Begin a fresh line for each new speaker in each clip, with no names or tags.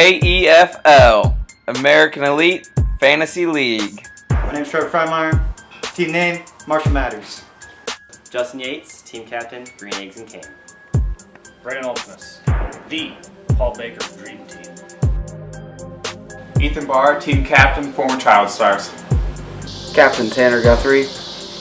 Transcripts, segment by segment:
AEFL, American Elite Fantasy League.
My name's Trevor Freimeyer. Team name, Marshall Matters.
Justin Yates, team captain, Green Eggs and Cane.
Brandon Ultimus, the Paul Baker Dream Team.
Ethan Barr, team captain, former Child Stars.
Captain Tanner Guthrie,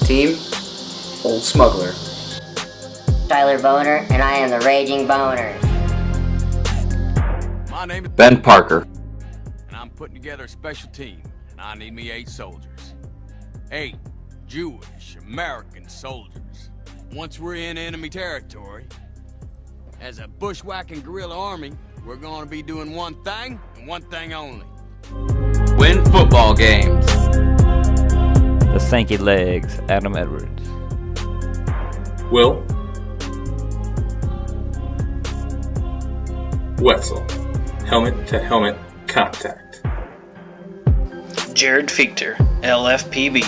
team Old Smuggler.
Tyler Boner, and I am the Raging Boners.
My name is
Ben Parker.
and I'm putting together a special team, and I need me 8 soldiers. 8 Jewish American soldiers. Once we're in enemy territory, as a bushwhacking guerrilla army, we're going to be doing one thing and one thing only.
Win football games.
The Sankey Legs, Adam Edwards.
Will Wetzel, helmet to helmet contact.
Jared Fichter, LFPB.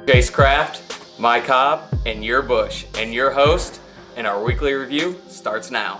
Chase Kraft, Mike Cobb, and your Bush, and your host, and our weekly review starts now.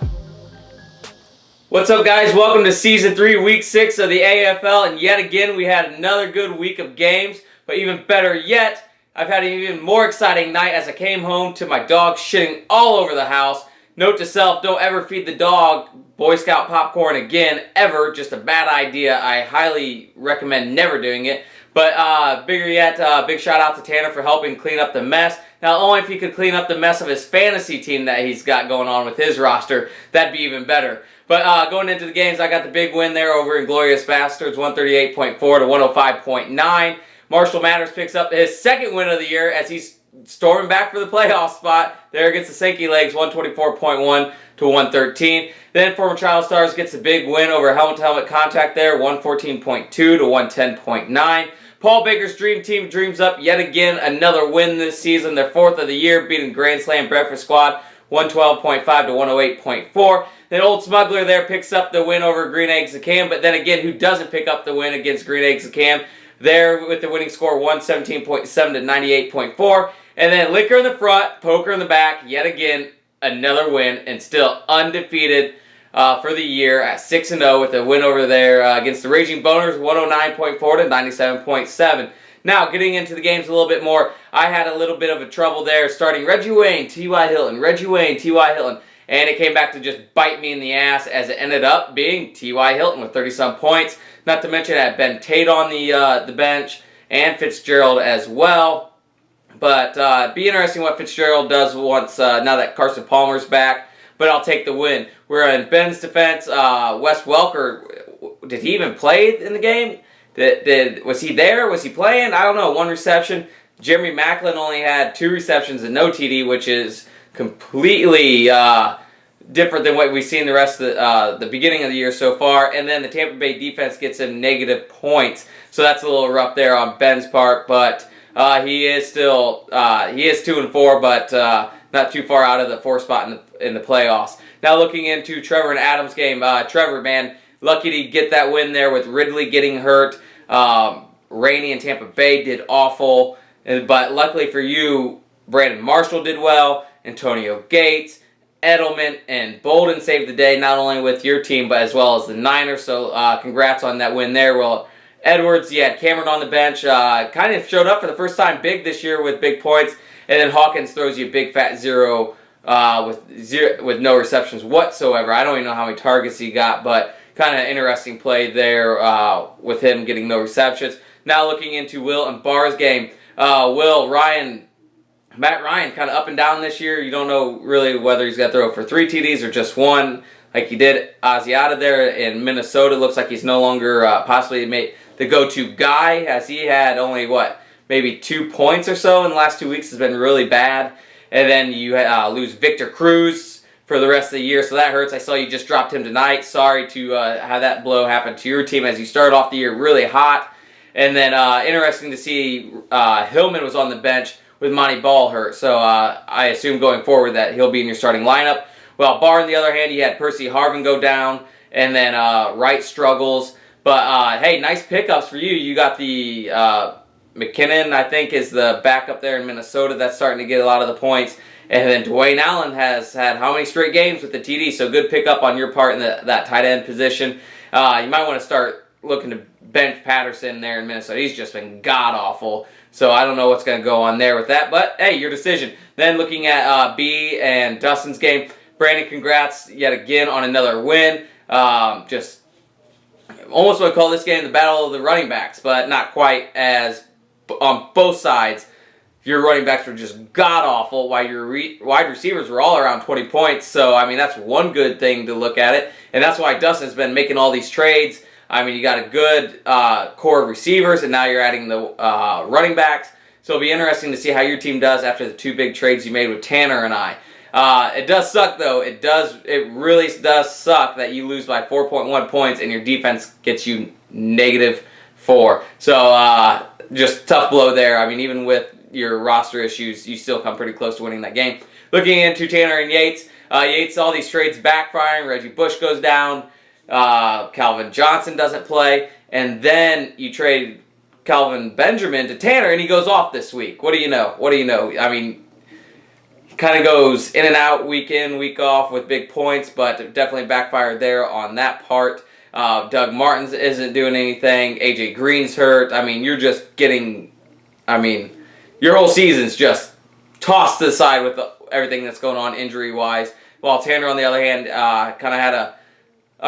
What's up, guys? Welcome to Season 3, Week 6 of the AFL, and yet again we had another good week of games, but even better yet, I've had an even more exciting night as I came home to my dog shitting all over the house. Note to self, don't ever feed the dog Boy Scout popcorn again, ever. Just a bad idea. I highly recommend never doing it. But bigger yet, big shout out to Tanner for helping clean up the mess. Not only if he could clean up the mess of his fantasy team that he's got going on with his roster, that'd be even better. But going into the games, I got the big win there over Inglorious Bastards, 138.4 to 105.9. Marshall Matters picks up his second win of the year as he's storming back for the playoff spot there against the Sankey Legs, 124.1 to 113. Then former Child Stars gets a big win over helmet-to-helmet contact there, 114.2 to 110.9. Paul Baker's Dream Team dreams up yet again another win this season, their 4th of the year, beating Grand Slam Breakfast Squad, 112.5 to 108.4. Then Old Smuggler there picks up the win over Green Eggs and Cam, but then again, who doesn't pick up the win against Green Eggs and Cam? There with the winning score, 117.7 to 98.4. And then Liquor in the front, Poker in the back, yet again, another win, and still undefeated for the year at 6-0 with a win over there against the Raging Boners, 109.4 to 97.7. Now, getting into the games a little bit more, I had a little bit of a trouble there starting Reggie Wayne, T.Y. Hilton, Reggie Wayne, T.Y. Hilton, and it came back to just bite me in the ass as it ended up being T.Y. Hilton with 30-some points. Not to mention I had Ben Tate on the bench and Fitzgerald as well. But be interesting what Fitzgerald does once now that Carson Palmer's back. But I'll take the win. We're in Ben's defense. Wes Welker, did he even play in the game? Was he there? Was he playing? I don't know. 1 reception. Jeremy Macklin only had 2 receptions and no TD, which is completely different than what we've seen the rest of the beginning of the year so far. And then the Tampa Bay defense gets him negative points. So that's a little rough there on Ben's part. But he is still 2-4, but not too far out of the 4th spot in the playoffs. Now looking into Trevor and Adam's game. Trevor, man, lucky to get that win there with Ridley getting hurt. Rainey and Tampa Bay did awful. But luckily for you, Brandon Marshall did well. Antonio Gates, Edelman, and Bolden saved the day, not only with your team, but as well as the Niners. So congrats on that win there. Well, Edwards, you had Cameron on the bench. Kind of showed up for the first time big this year with big points. And then Hawkins throws you a big fat 0 with no receptions whatsoever. I don't even know how many targets he got, but kind of interesting play there with him getting no receptions. Now looking into Will and Barr's game. Matt Ryan kind of up and down this year. You don't know really whether he's going to throw for 3 TDs or just 1 like he did Asiata there in Minnesota. Looks like he's no longer possibly made the go-to guy as he had only, maybe 2 points or so in the last 2 weeks. Has been really bad. And then you lose Victor Cruz for the rest of the year, so that hurts. I saw you just dropped him tonight. Sorry to have that blow happen to your team as you started off the year really hot. And then interesting to see Hillman was on the bench with Monty Ball hurt. So I assume going forward that he'll be in your starting lineup. Well, Barr on the other hand, you had Percy Harvin go down, and then Wright struggles. But hey, nice pickups for you. You got the McKinnon, I think, is the backup there in Minnesota. That's starting to get a lot of the points. And then Dwayne Allen has had how many straight games with the TD? So good pickup on your part in that tight end position. You might want to start looking to bench Patterson there in Minnesota. He's just been god-awful. So I don't know what's going to go on there with that. But, hey, your decision. Then looking at B and Dustin's game. Brandon, congrats yet again on another win. Just almost would call this game the battle of the running backs, but not quite, as on both sides. Your running backs were just god-awful, while your wide receivers were all around 20 points. So, I mean, that's one good thing to look at it. And that's why Dustin's been making all these trades. I mean, you got a good core of receivers, and now you're adding the running backs. So it'll be interesting to see how your team does after the 2 big trades you made with Tanner and I. It does suck, though. It really does suck that you lose by 4.1 points and your defense gets you -4. So just tough blow there. I mean, even with your roster issues, you still come pretty close to winning that game. Looking into Tanner and Yates, Yates, all these trades backfiring. Reggie Bush goes down. Calvin Johnson doesn't play. And then you trade Calvin Benjamin to Tanner, and he goes off this week. What do you know? What do you know? I mean, he kind of goes in and out, week in, week off with big points, but definitely backfired there on that part. Doug Martins isn't doing anything. AJ Green's hurt. I mean, you're just getting, your whole season's just tossed to the side with everything that's going on injury-wise. While Tanner, on the other hand, kind of had a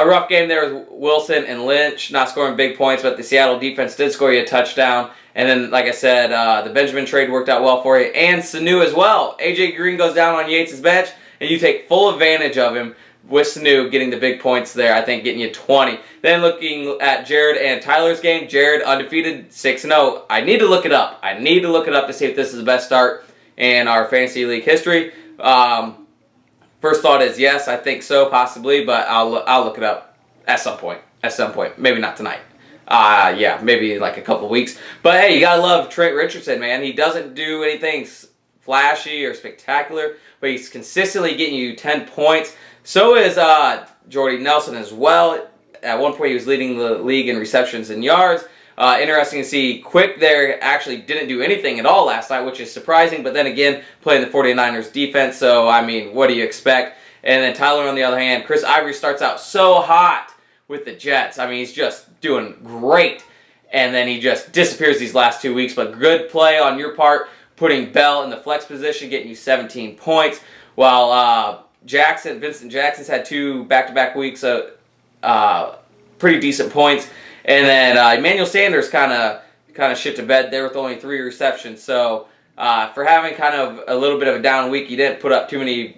rough game there with Wilson and Lynch, not scoring big points, but the Seattle defense did score you a touchdown. And then, like I said, the Benjamin trade worked out well for you. And Sanu as well. AJ Green goes down on Yates' bench, and you take full advantage of him with Sanu getting the big points there, I think getting you 20. Then looking at Jared and Tyler's game, Jared undefeated 6-0. I need to look it up. I need to look it up to see if this is the best start in our fantasy league history. First thought is yes, I think so, possibly, but I'll look it up at some point. Maybe not tonight. Yeah, maybe like a couple weeks. But hey, you gotta love Trent Richardson, man. He doesn't do anything flashy or spectacular, but he's consistently getting you 10 points. So is Jordy Nelson as well. At one point, he was leading the league in receptions and yards. Interesting to see Quick there actually didn't do anything at all last night, which is surprising. But then again, playing the 49ers defense, so I mean, what do you expect? And then Tyler, on the other hand, Chris Ivory starts out so hot with the Jets. I mean, he's just doing great. And then he just disappears these last 2 weeks. But good play on your part, putting Bell in the flex position, getting you 17 points. While Vincent Jackson's had 2 back-to-back weeks of pretty decent points. And then Emmanuel Sanders kind of shit to bed there with only 3 receptions. So for having kind of a little bit of a down week, you didn't put up too many.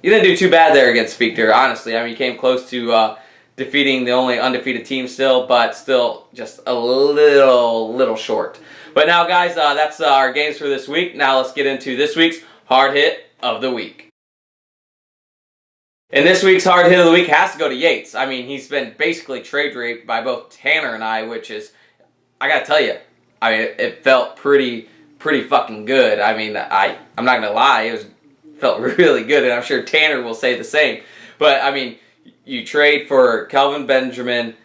You didn't do too bad there against Victor, honestly. I mean, you came close to defeating the only undefeated team still, but still just a little short. But now, guys, that's our games for this week. Now let's get into this week's hard hit of the week. And this week's hard hit of the week has to go to Yates. I mean, he's been basically trade raped by both Tanner and I, which is, I gotta tell you, I mean, it felt pretty fucking good. I mean, I'm not gonna lie, it felt really good, and I'm sure Tanner will say the same. But I mean, you trade for Calvin Benjamin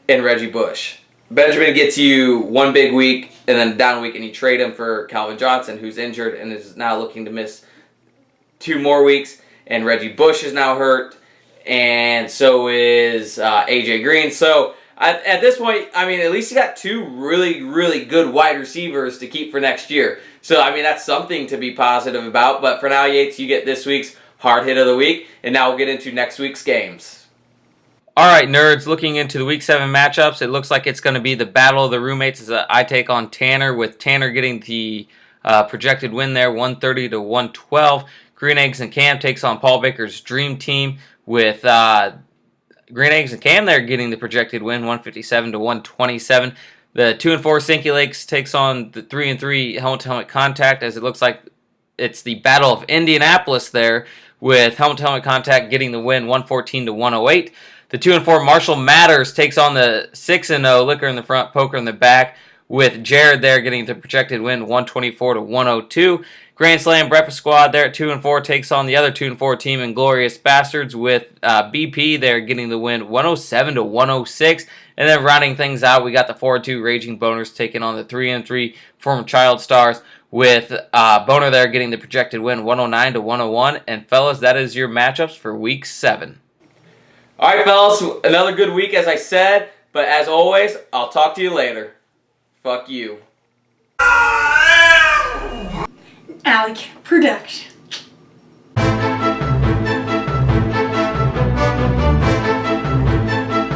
and Reggie Bush. Benjamin gets you 1 big week and then down week, and you trade him for Calvin Johnson, who's injured and is now looking to miss 2 more weeks. And Reggie Bush is now hurt, and so is AJ Green. So at this point, I mean, at least you got 2 really good wide receivers to keep for next year. So I mean, that's something to be positive about. But for now, Yates, you get this week's hard hit of the week, and now we'll get into next week's games. All right, nerds, looking into the Week 7 matchups, it looks like it's going to be the battle of the roommates as I take on Tanner, with Tanner getting the projected win there, 130 to 112. Green Eggs and Cam takes on Paul Baker's Dream Team, with Green Eggs and Cam there getting the projected win, 157 to 127. The 2-4 Sinky Lakes takes on the 3-3 Helmet-to-Helmet Contact, as it looks like it's the Battle of Indianapolis there, with Helmet-to-Helmet Contact getting the win, 114 to 108. The 2-4 Marshall Matters takes on the 6-0 Liquor in the Front, Poker in the Back, with Jared there getting the projected win, 124 to 102. Grand Slam Breakfast Squad there at 2-4 takes on the other 2-4 team, Inglorious Bastards, with BP there getting the win, 107 to 106. And then rounding things out, we got the 4-2 Raging Boners taking on the 3-3 Former Child Stars, with Boner there getting the projected win 109-101. And fellas, that is your matchups for week 7. All right, fellas, another good week, as I said. But as always, I'll talk to you later. Fuck you.
Alec Production.